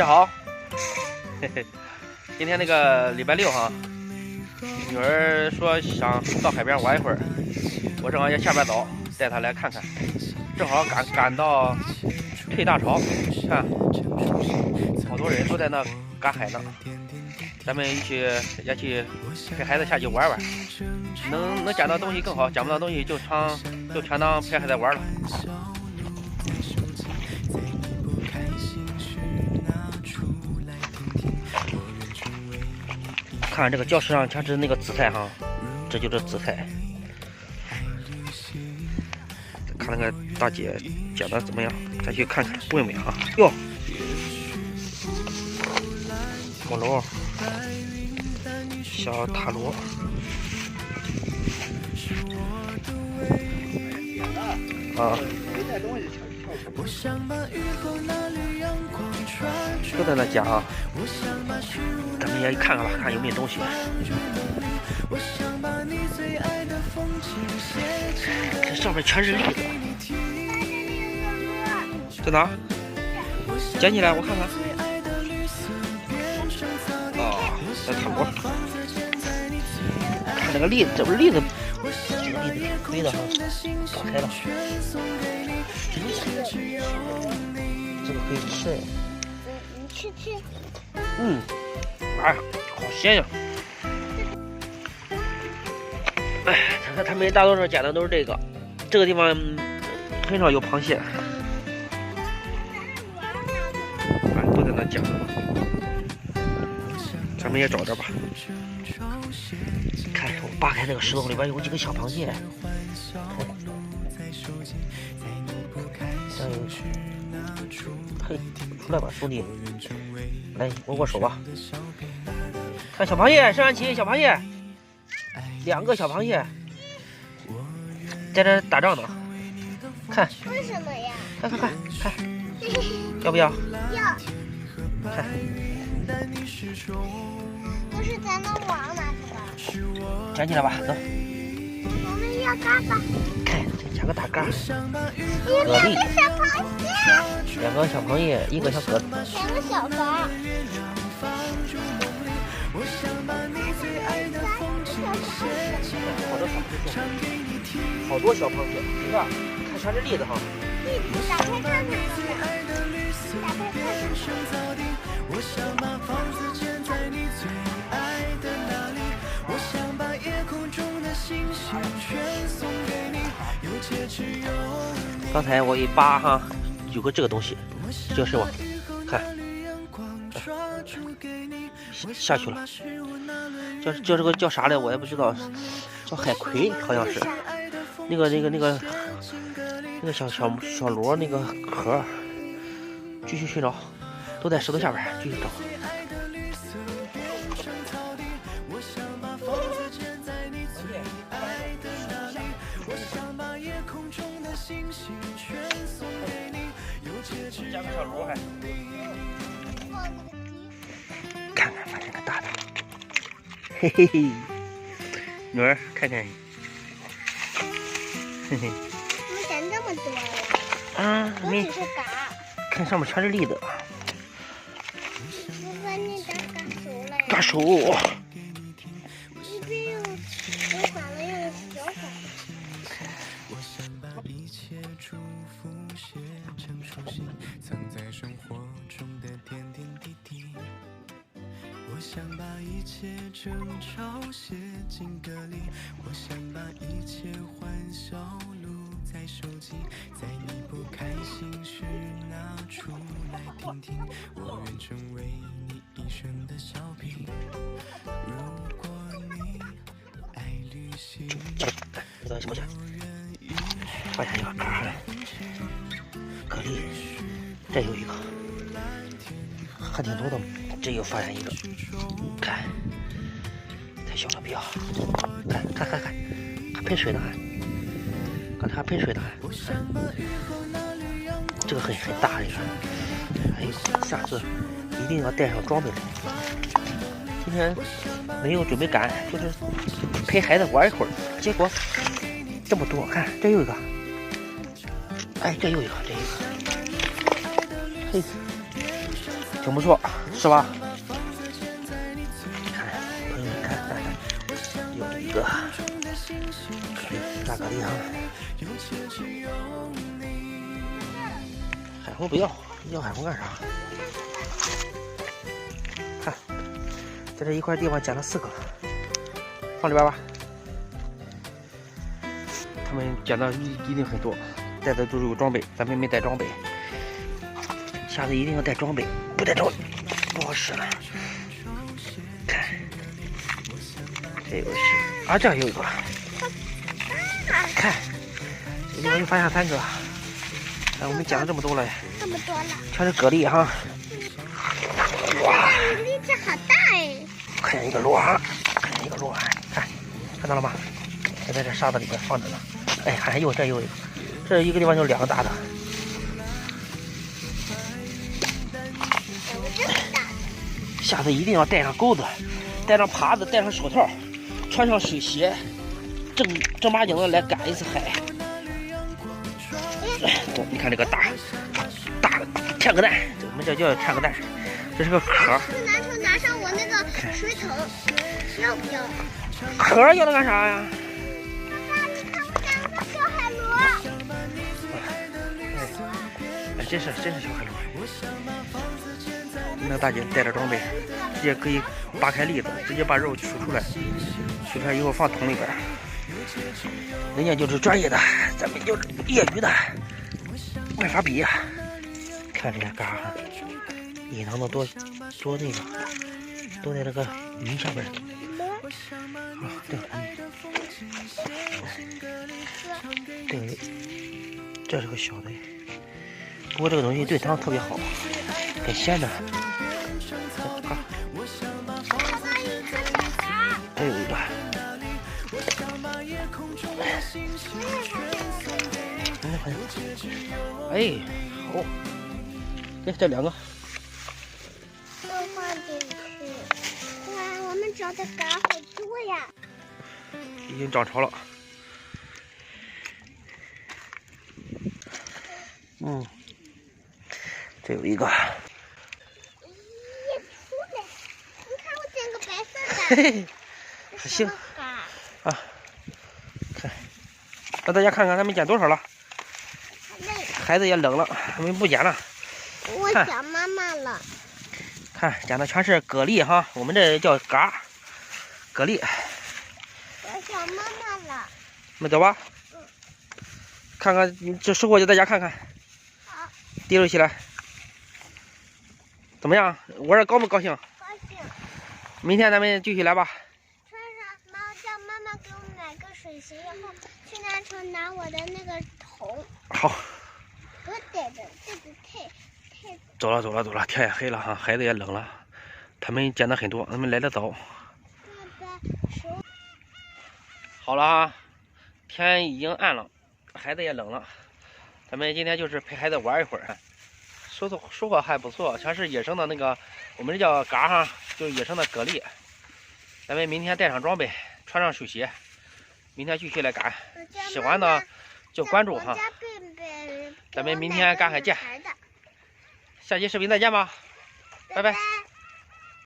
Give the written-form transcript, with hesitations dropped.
家好，嘿嘿，今天那个礼拜六哈，女儿说想到海边玩一会儿，我正好也下班早，带她来看看。正好赶到退大潮，看好多人都在那赶海呢。咱们一起也去陪孩子下去玩玩，能捡到东西更好，捡不到东西就全当陪孩子玩了。看这个教室上全是那个紫菜哈，这就是紫菜。看那个大姐捡的怎么样？咱去看看问问哈。哟，木螺、小塔螺啊，都在那捡啊。咱们也看看吧，看有没有东西。这上面全是栗子，在哪？捡起来我看看。啊，在塔螺。看这个栗子，这不是栗子，这个栗子亏的哈，打开了。这个可以吃。你吃。嗯，哎，好鲜呀！哎，他们大多数捡的都是这个，这个地方很少有螃蟹。哎，都在那捡，咱们也找着吧。看，我扒开那个石头里边有几个小螃蟹。嘿，出来吧，兄弟！来，握手吧。看小螃蟹，盛安琪，小螃蟹，2个小螃蟹在这打仗呢。看，为什么呀？看，要不要？要。看，不是咱能玩吗？是吧？捡起来吧，走。我们要嘎巴。看，这2个大嘎，有2个小螃蟹。 2个小螃蟹，1个小蛤蜊。 2个小蛤。好多小螃蟹，你看，看全是栗子哈。栗子，打开看看。打开看刚才我一扒哈，有个这个东西，就是我看，下去了，叫这个叫啥来，我也不知道，叫海葵好像是，那个小螺那个壳，继续寻找，都在石头下边，继续找。加个小螺还，看看，发现个大的，嘿嘿嘿，女儿看看，嘿嘿。怎么捡这么多呀？啊，没只是嘎。看上面全是栗子。我把你的嘎熟。一边用反了用小反。想把一切争吵写进歌里，我想把一切欢笑录在手机，在你不开心时拿出来听听，我愿成为你一生的小品。如果你爱旅行，这什么？发现一个蛤蜊，这有一个，还挺多的。这又发现一个，看，太小了，不要。看，还喷水呢，刚才还喷水呢，这个很大一个。哎呦，下次一定要带上装备来。今天没有准备赶，就是陪孩子玩一会儿，结果这么多，看这又一个，哎，这又一个，嘿。挺不错，是吧？看，朋友们看，有一个大蛤蜊哈。海虹不要，要海虹干啥？看，在这一块地方捡了4个，放里边吧。他们捡的一定很多，带的都是有装备，咱们没带装备。下次一定要带装备，不带装备不好使了。看，这有是啊，这有一个，看，这地方又发现3个。哎，我们捡了这么多了，这么多了，全是蛤蜊哈。哇，你力气好大哎！看见一个螺哈，看见一个螺，看到了吗？就在这沙子里边放着呢。哎，还有这有一个，这一个地方就2个大的。下次一定要带上钩子，带上耙子，带上手套，穿上水鞋，正八经的来赶一次海。你看这个大天鹅蛋，我们这叫天鹅蛋，这是个壳。拿上我那个水桶，要不要？壳要它干啥呀？爸爸，你看我捡了个小海螺。哎，真是小海螺。那大姐带着装备，直接可以扒开栗子，直接把肉取出来以后放桶里边。人家就是专业的，咱们就是业余的，没法比呀。看这些嘎，隐藏的多那个，都在这个鱼下边。啊，对，这是个小的，不过这个东西对汤特别好，很鲜的。这有一个。哎，好，这2个。都放进去。哇，我们找的蛤好多呀！已经涨潮了。这有一个。出来！你看我捡个白色的。嘿嘿，还行啊。看，让大家看看他们捡多少了。孩子也冷了，我们不捡了。我想妈妈了。看，捡的全是蛤蜊哈，我们这叫蛤蜊。我想妈妈了。那走吧。看看这收获给大家看看。好。提溜起来。怎么样？玩的高不高兴？高兴。明天咱们继续来吧。穿上叫妈妈给我买个水鞋，然后去那城拿我的那个桶。好。我带着，这个太。走了，天也黑了哈，孩子也冷了，他们捡的很多，他们来得早。爸爸手。好了啊，天已经暗了，孩子也冷了，咱们今天就是陪孩子玩一会儿，收获还不错，全是野生的那个，我们这叫蛤哈，就是野生的蛤蜊。咱们明天带上装备，穿上水鞋，明天继续来赶。喜欢的就关注哈。咱们明天赶海见。下期视频再见吧，拜拜。